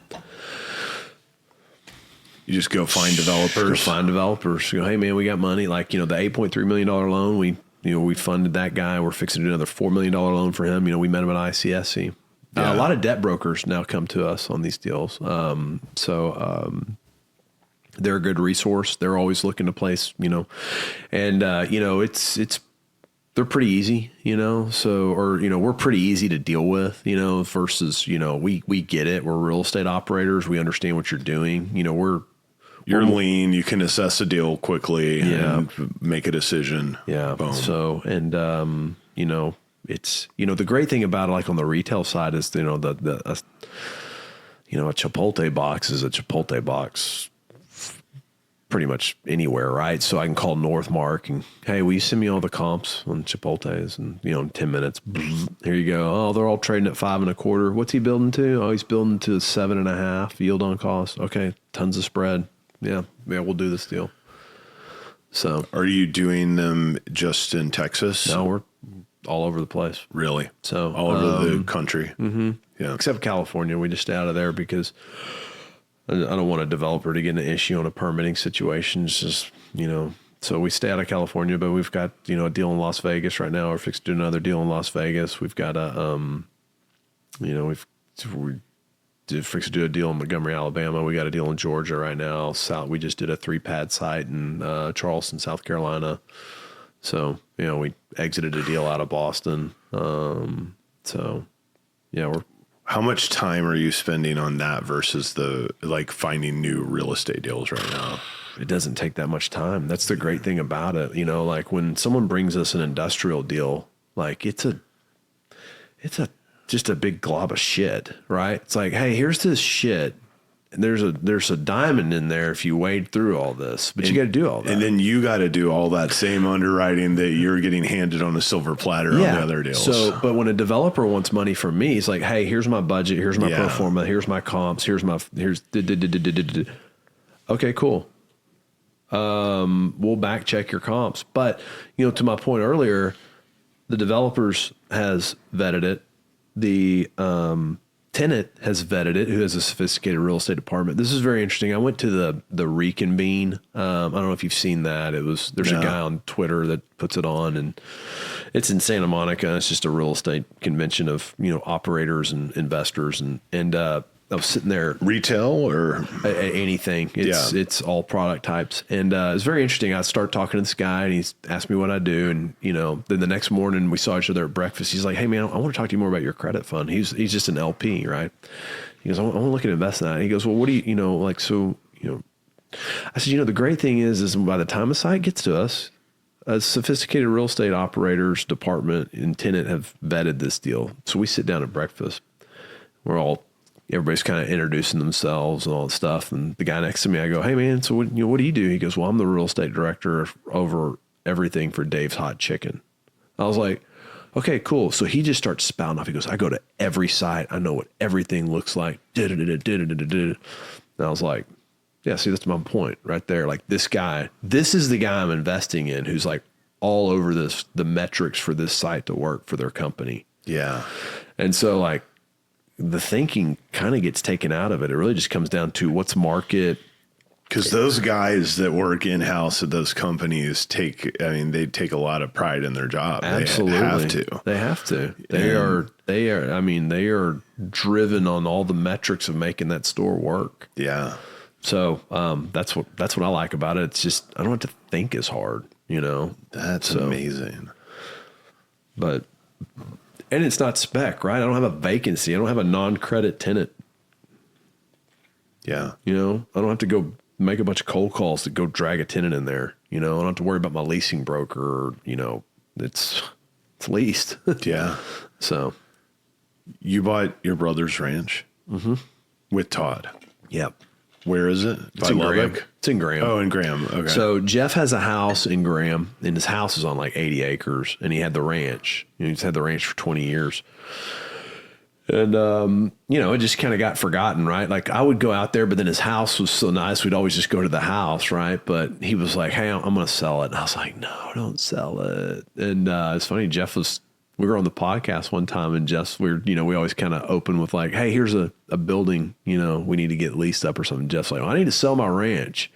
You just go find go developers. find developers. Go, hey man, we got money. Like, the $8.3 million loan, we funded that guy. We're fixing to do another $4 million loan for him. We met him at ICSC. Yeah. A lot of debt brokers now come to us on these deals. They're a good resource. They're always looking to place, and it's they're pretty easy, we're pretty easy to deal with, versus, we get it. We're real estate operators. We understand what you're doing. You're lean. You can assess a deal quickly and make a decision. Yeah. Boom. So, and, it's, the great thing about it, like on the retail side is, a Chipotle box is a Chipotle box pretty much anywhere. Right. So I can call Northmark and, hey, will you send me all the comps on Chipotles? And, in 10 minutes, here you go. Oh, they're all trading at 5.25. What's he building to? Oh, he's building to 7.5 yield on cost. Okay. Tons of spread. Yeah. We'll do this deal. So Are you doing them just in Texas? no, we're all over the place. Really? So All over the country? Mm-hmm. Yeah. except California, we just stay out of there because I don't want a developer to get an issue on a permitting situation. It's just, so we stay out of California, but we've got, a deal in Las Vegas right now. We're fixed to do another deal in Las Vegas. We've got a, do a deal in Montgomery, Alabama. We got a deal in Georgia right now. We just did a 3-pad site in Charleston, South Carolina. So, we exited a deal out of Boston. So, yeah, How much time are you spending on that versus finding new real estate deals right now? it doesn't take that much time. That's the great thing about it. Like when someone brings us an industrial deal, like it's just a big glob of shit, right? It's like, hey, here's this shit. And there's a diamond in there if you wade through all this, but you got to do all that. And then you got to do all that same underwriting that you're getting handed on a silver platter on the other deals. So, but when a developer wants money from me, it's like, hey, here's my budget, here's my pro forma, here's my comps, here's. Okay, cool. We'll back check your comps. But, to my point earlier, the developers has vetted it. The tenant has vetted it, who has a sophisticated real estate department. This is very interesting. I went to the Reconvene. I don't know if you've seen that. There's a guy on Twitter that puts it on, and it's in Santa Monica. It's just a real estate convention of, operators and investors. And I was sitting there. Retail or anything. It's all product types. And it's very interesting. I start talking to this guy, and he's asked me what I do. And, then the next morning we saw each other at breakfast. He's like, hey, man, I want to talk to you more about your credit fund. He's just an LP, right? He goes, I want to look at investing in that. And he goes, well, what do you, I said, the great thing is by the time a site gets to us, a sophisticated real estate operators department and tenant have vetted this deal. So we sit down at breakfast. Everybody's kind of introducing themselves and all that stuff. And the guy next to me, I go, hey, man, so what do you do? He goes, well, I'm the real estate director over everything for Dave's Hot Chicken. I was like, okay, cool. So he just starts spouting off. He goes, I go to every site. I know what everything looks like. And I was like, yeah, see, that's my point right there. Like this is the guy I'm investing in who's like all over the metrics for this site to work for their company. Yeah. And so like, the thinking kind of gets taken out of it. It really just comes down to what's market. Because those guys that work in-house at those companies they take a lot of pride in their job. Absolutely. They have to. They are driven on all the metrics of making that store work. Yeah. So that's what I like about it. It's just, I don't have to think as hard, That's amazing. But, and it's not spec, right? I don't have a vacancy. I don't have a non-credit tenant. Yeah. I don't have to go make a bunch of cold calls to go drag a tenant in there. I don't have to worry about my leasing broker. It's leased. Yeah. So you bought your brother's ranch with Todd. Yep. Where is it? It's in Graham. It's in Graham. Oh, in Graham. Okay. So Jeff has a house in Graham, and his house is on like 80 acres, and he had the ranch. He's had the ranch for 20 years. And, it just kind of got forgotten, right? Like I would go out there, but then his house was so nice. We'd always just go to the house, right? But he was like, hey, I'm going to sell it. And I was like, no, don't sell it. And it's funny. We were on the podcast one time, and we always kind of open with like, hey, here's a building, we need to get leased up or something. Jeff's like, well, I need to sell my ranch.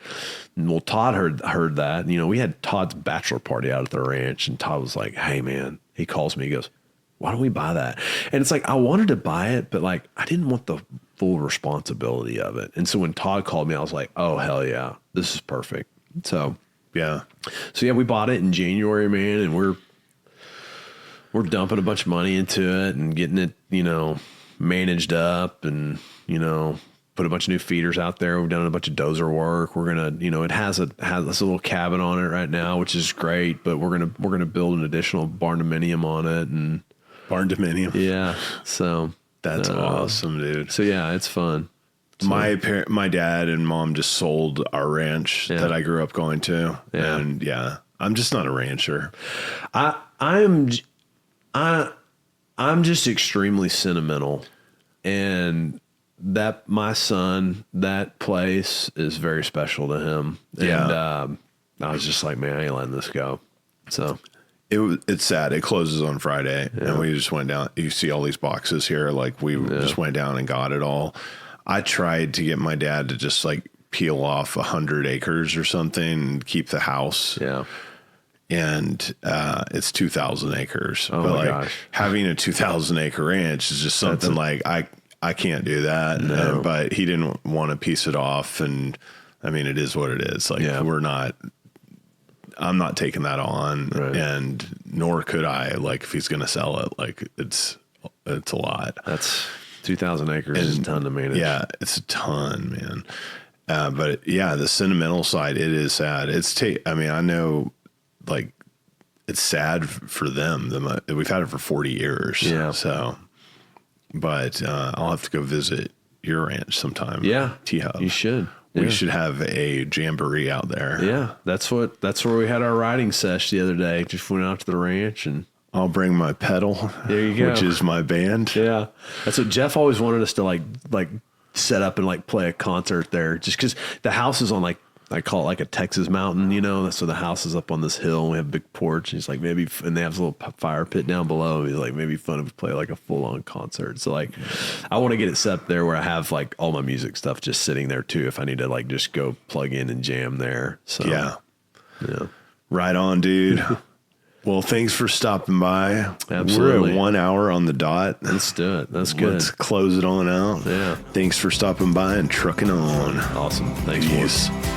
And well, Todd heard that. We had Todd's bachelor party out at the ranch, and Todd was like, hey, man, he calls me. He goes, why don't we buy that? And it's like, I wanted to buy it, but like, I didn't want the full responsibility of it. And so when Todd called me, I was like, oh, hell yeah, this is perfect. So, yeah. So yeah, we bought it in January, man. And we're dumping a bunch of money into it and getting it, managed up and, put a bunch of new feeders out there. We've done a bunch of dozer work. We're going to, it has this little cabin on it right now, which is great, but we're going to build an additional barn-dominium on it. And barn-dominium. Yeah. So that's awesome, dude. So yeah, it's fun. So, my dad and mom just sold our ranch that I grew up going to. Yeah. And I'm just not a rancher. I'm just extremely sentimental, and that my son, that place is very special to him. Yeah. And I was just like, man, I ain't letting this go. So it's sad. It closes on Friday, and we just went down. You see all these boxes here. Like we just went down and got it all. I tried to get my dad to just like peel off 100 acres or something and keep the house. Yeah. And it's 2,000 acres. Oh but my like gosh. having a 2,000 acre ranch is just something like I can't do that. No. But he didn't want to piece it off. And I mean, it is what it is. Like I'm not taking that on, and nor could I, like, if he's going to sell it, like it's a lot. That's 2,000 acres is a ton to manage. Yeah, it's a ton, man. But yeah, the sentimental side, it is sad. I mean, I know, like, it's sad for them. We've had it for 40 years. Yeah. So, but I'll have to go visit your ranch sometime. Yeah. T-Hub. You should. We should have a jamboree out there. Yeah. That's where we had our riding sesh the other day. Just went out to the ranch and. I'll bring my pedal. There you go. Which is my band. Yeah. That's what Jeff always wanted us to like set up and like play a concert there, just because the house is on, like, I call it like a Texas mountain, you know. So the house is up on this hill and we have a big porch. And he's like, maybe, and they have a little fire pit down below. He's like, maybe fun if we play like a full on concert. So like, I want to get it set up there where I have like all my music stuff just sitting there too, if I need to like just go plug in and jam there. So yeah. Right on, dude. Well, thanks for stopping by. Absolutely. We're at 1 hour on the dot. Let's do it. That's good. Let's close it on out. Yeah. Thanks for stopping by and trucking on. Awesome. Thanks, Peace. boys.